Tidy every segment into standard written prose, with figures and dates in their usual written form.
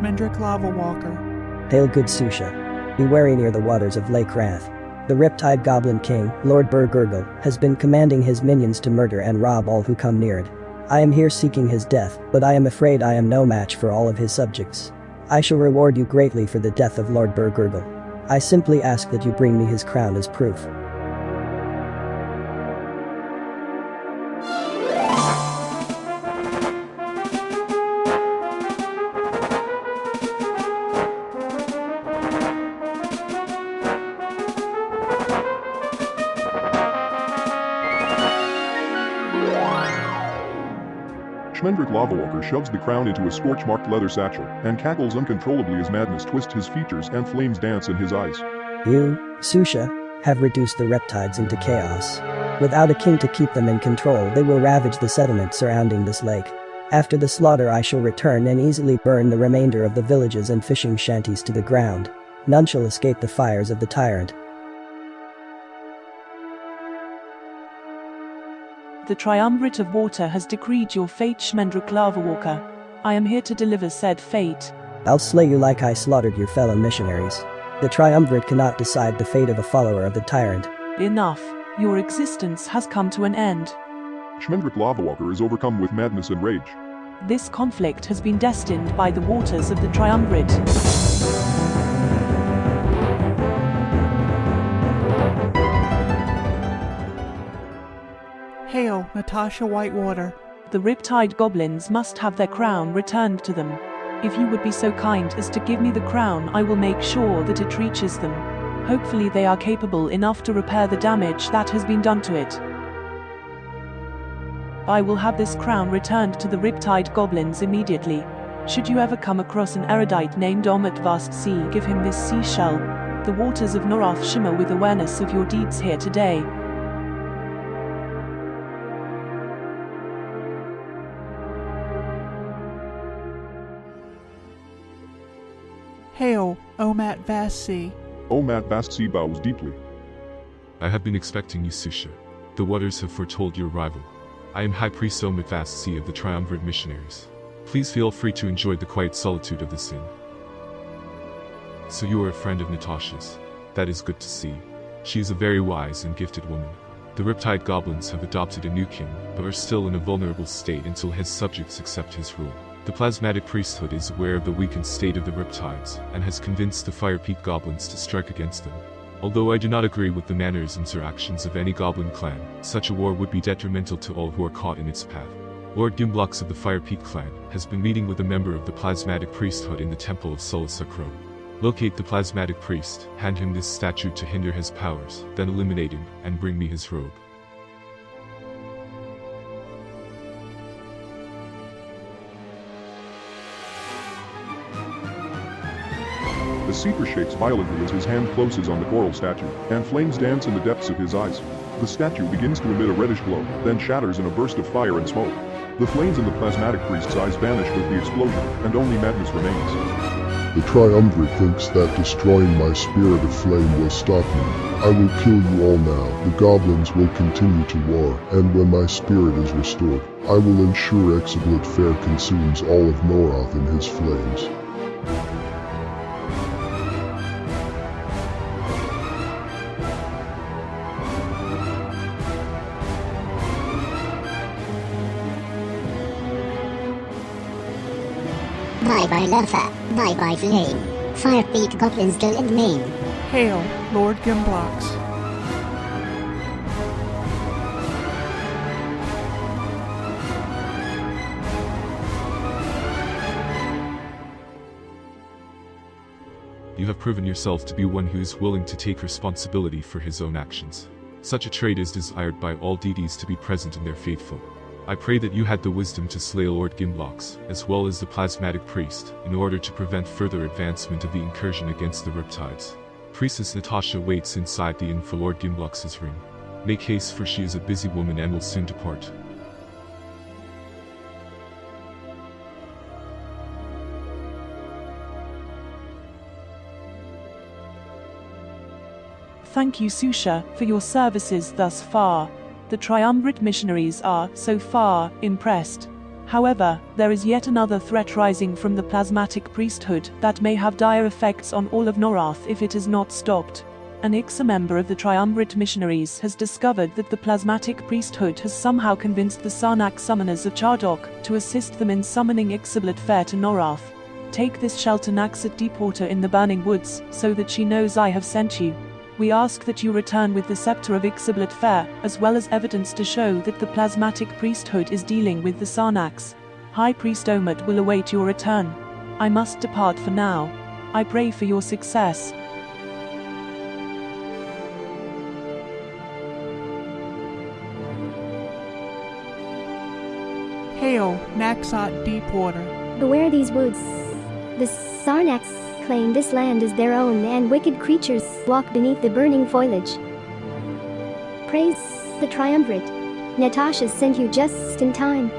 Shmendrik Lava Walker. Hail good Susha. Be wary near the waters of Lake Wrath. The Riptide Goblin King, Lord Burgurgle, has been commanding his minions to murder and rob all who come near it. I am here seeking his death, but I am afraid I am no match for all of his subjects. I shall reward you greatly for the death of Lord Burgurgle. I simply ask that you bring me his crown as proof. Shmendrik Lavawalker shoves the crown into a scorch-marked leather satchel and cackles uncontrollably as madness twists his features and flames dance in his eyes. You, Susha, have reduced the Riptides into chaos. Without a king to keep them in control, they will ravage the settlement surrounding this lake. After the slaughter, I shall return and easily burn the remainder of the villages and fishing shanties to the ground. None shall escape the fires of the tyrant. The Triumvirate of Water has decreed your fate, Shmendrik Lavawalker. I am here to deliver said fate. I'll slay you like I slaughtered your fellow missionaries. The Triumvirate cannot decide the fate of a follower of the tyrant. Enough. Your existence has come to an end. Shmendrik Lavawalker is overcome with madness and rage. This conflict has been destined by the waters of the Triumvirate. Hail, Natasha Whitewater. The Riptide Goblins must have their crown returned to them. If you would be so kind as to give me the crown, I will make sure that it reaches them. Hopefully they are capable enough to repair the damage that has been done to it. I will have this crown returned to the Riptide Goblins immediately. Should you ever come across an erudite named Om at Vast Sea, give him this seashell. The waters of Norath shimmer with awareness of your deeds here today. Hail, Omat Vast Sea. Omat Vast Sea bows deeply. I have been expecting you, Susha. The waters have foretold your arrival. I am High Priest Omat Vast Sea of the Triumvirate Missionaries. Please feel free to enjoy the quiet solitude of this inn. So you are a friend of Natasha's. That is good to see. She is a very wise and gifted woman. The Riptide Goblins have adopted a new king, but are still in a vulnerable state until his subjects accept his rule. The Plasmatic priesthood is aware of the weakened state of the Riptides, and has convinced the Fire Peak Goblins to strike against them. Although I do not agree with the mannerisms or actions of any Goblin clan, such a war would be detrimental to all who are caught in its path. Lord Gimblox of the Fire Peak clan has been meeting with a member of the Plasmatic priesthood in the Temple of Solasakro. Locate the Plasmatic priest, hand him this statue to hinder his powers, then eliminate him, and bring me his robe. The seeker shakes violently as his hand closes on the coral statue, and flames dance in the depths of his eyes. The statue begins to emit a reddish glow, then shatters in a burst of fire and smoke. The flames in the Plasmatic priest's eyes vanish with the explosion, and only madness remains. The Triumvirate thinks that destroying my spirit of flame will stop me. I will kill you all now. The goblins will continue to war, and when my spirit is restored, I will ensure Exiblit Fair consumes all of Norath in his flames. Bye-bye lava, bye-bye flame. Fire Peak Goblins go in main. Hail, Lord Gimblox. You have proven yourself to be one who is willing to take responsibility for his own actions. Such a trait is desired by all deities to be present in their faithful. I pray that you had the wisdom to slay Lord Gimblox, as well as the Plasmatic priest, in order to prevent further advancement of the incursion against the Riptides. Priestess Natasha waits inside the inn for Lord Gimblox's ring. Make haste, for she is a busy woman and will soon depart. Thank you, Susha, for your services thus far. The Triumvirate missionaries are, so far, impressed. However, there is yet another threat rising from the Plasmatic priesthood that may have dire effects on all of Norath if it is not stopped. An Ixa member of the Triumvirate missionaries has discovered that the Plasmatic priesthood has somehow convinced the Sarnak summoners of Chardok to assist them in summoning Ixablet Fair to Norath. Take this shelter Naxat Deepwater in the burning woods, so that she knows I have sent you. We ask that you return with the scepter of Ixablet Fair, as well as evidence to show that the Plasmatic priesthood is dealing with the Sarnaks. High Priest Omet will await your return. I must depart for now. I pray for your success. Hail, Naxat Deepwater. Beware these woods. The Sarnaks claim this land is their own, and wicked creatures walk beneath the burning foliage. Praise the Triumvirate. Natasha sent you just in time.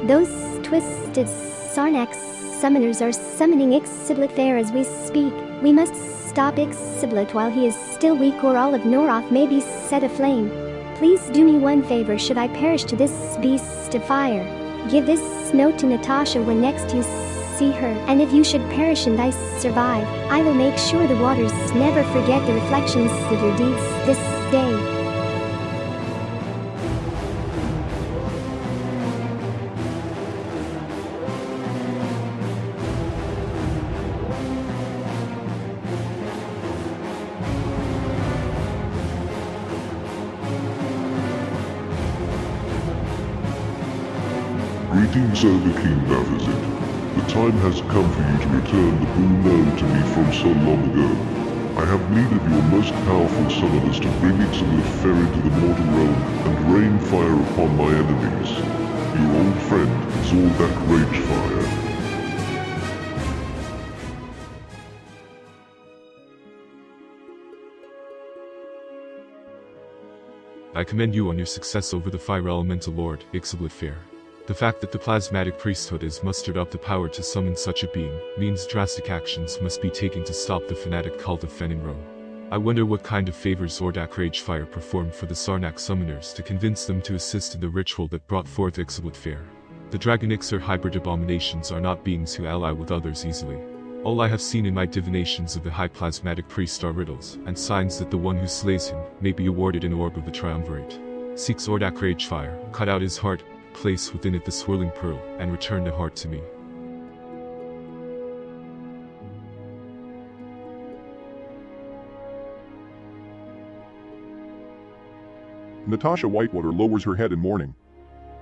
Those twisted Sarnaks summoners are summoning Ixablet Fair as we speak. We must stop Ixablet while he is still weak, or all of Norath may be set aflame. Please do me one favor should I perish to this beast of fire. Give this note to Natasha when next you see her, and if you should perish and I survive, I will make sure the waters never forget the reflections of your deeds this day. Greetings, O the King Bavizit. The time has come for you to return the boon owed to me from so long ago. I have needed your most powerful summoners to bring Ixablet Fair into the mortal realm and rain fire upon my enemies. Your old friend, Zordak Ragefire. I commend you on your success over the Fire Elemental Lord, Ixablet Fair. The fact that the Plasmatic priesthood has mustered up the power to summon such a being means drastic actions must be taken to stop the fanatic cult of Fenenro. I wonder what kind of favors Zordak Ragefire performed for the Sarnak summoners to convince them to assist in the ritual that brought forth Ixablet Fair. The Dragonixer hybrid abominations are not beings who ally with others easily. All I have seen in my divinations of the High Plasmatic Priest are riddles and signs that the one who slays him may be awarded an orb of the Triumvirate. Seek Zordak Ragefire, cut out his heart, place within it the swirling pearl, and return the heart to me. Natasha Whitewater lowers her head in mourning.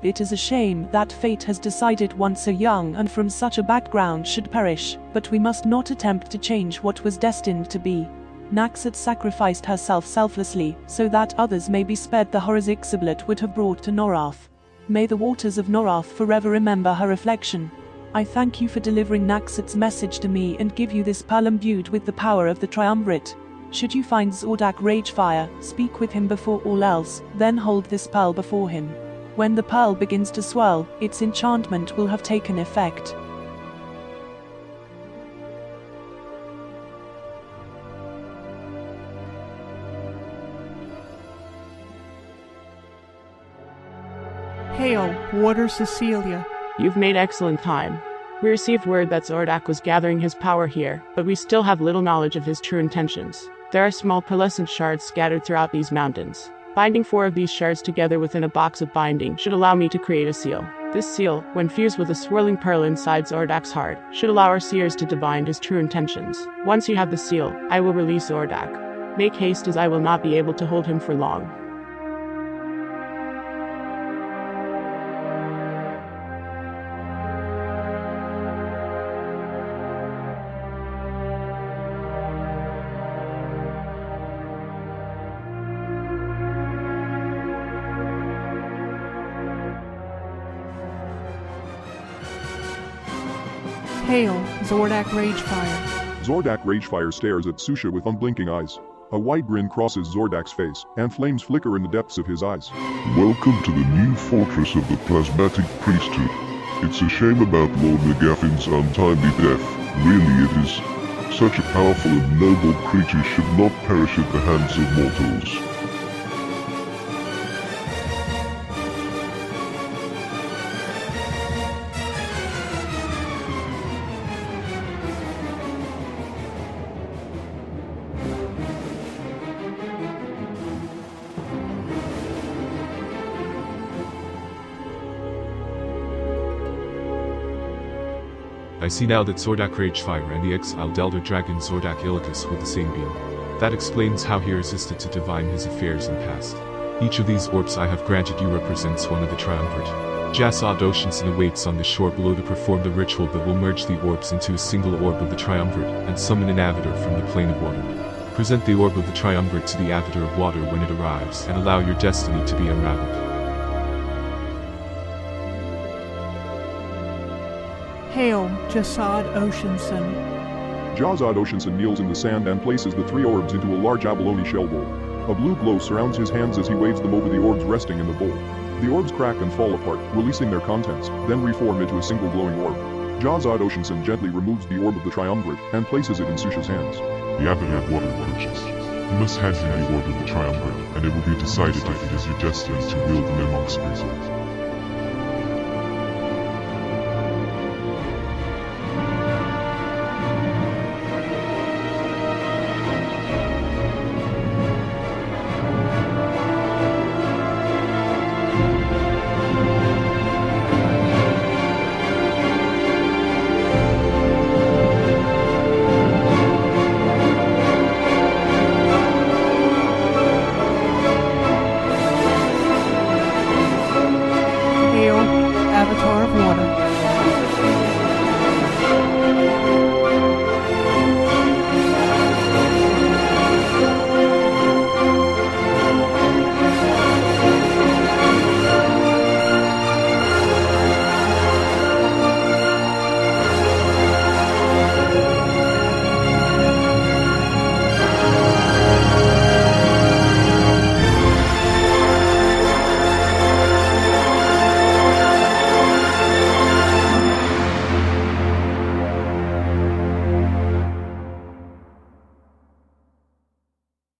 It is a shame that fate has decided one so young and from such a background should perish, but we must not attempt to change what was destined to be. Naxat sacrificed herself selflessly, so that others may be spared the horrors Ixablet would have brought to Norath. May the waters of Norath forever remember her reflection. I thank you for delivering Naxat's message to me and give you this pearl imbued with the power of the Triumvirate. Should you find Zordak Ragefire, speak with him before all else, then hold this pearl before him. When the pearl begins to swirl, its enchantment will have taken effect. Hail, Water Cecilia. You've made excellent time. We received word that Zordak was gathering his power here, but we still have little knowledge of his true intentions. There are small pearlescent shards scattered throughout these mountains. Binding 4 of these shards together within a box of binding should allow me to create a seal. This seal, when fused with a swirling pearl inside Zordak's heart, should allow our seers to divine his true intentions. Once you have the seal, I will release Zordak. Make haste, as I will not be able to hold him for long. Hail, Zordak Ragefire. Zordak Ragefire stares at Susha with unblinking eyes. A wide grin crosses Zordak's face, and flames flicker in the depths of his eyes. Welcome to the new fortress of the Plasmatic priesthood. It's a shame about Lord Nagafin's untimely death. Really it is. Such a powerful and noble creature should not perish at the hands of mortals. I see now that Zordak Ragefire and the exiled elder dragon Zordak Ilicus were the same being. That explains how he resisted to divine his affairs in past. Each of these orbs I have granted you represents one of the triumvirate. Jasad Oceanson awaits on the shore below to perform the ritual that will merge the orbs into a single orb of the triumvirate and summon an avatar from the plane of water. Present the orb of the triumvirate to the avatar of water when it arrives and allow your destiny to be unraveled. Hail, Jasad Oceanson. Jasad Oceanson kneels in the sand and places the 3 orbs into a large abalone shell bowl. A blue glow surrounds his hands as he waves them over the orbs resting in the bowl. The orbs crack and fall apart, releasing their contents, then reform into a single glowing orb. Jasad Oceanson gently removes the orb of the triumvirate and places it in Susha's hands. The avatar of water approaches. You must hand him the orb of the triumvirate, and it will be decided if it is your destiny to wield them amongst yourselves.